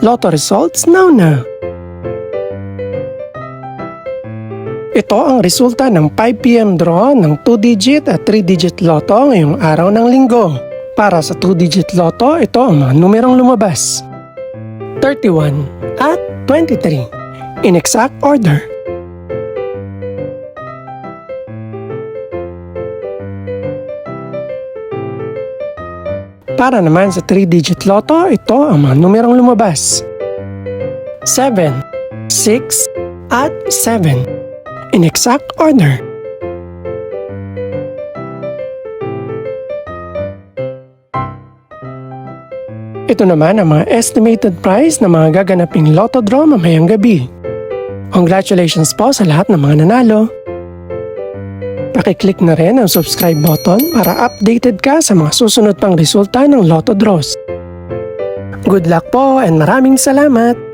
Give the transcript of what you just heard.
Lotto results now. Ito ang resulta ng 5 PM draw ng 2-digit at 3-digit lotto ngayong araw ng linggo. Para sa 2-digit lotto, ito ang mga numerong lumabas: 31 at 23 in exact order. Para naman sa 3-digit lotto, ito ang mga numerong lumabas: 7, 6 at 7 in exact order. Ito naman ang mga estimated price ng mga gaganaping lotto draw mamayang gabi. Congratulations po sa lahat ng mga nanalo. Pakiclick na rin ang subscribe button para updated ka sa mga susunod pang resulta ng lotto draws. Good luck po and maraming salamat!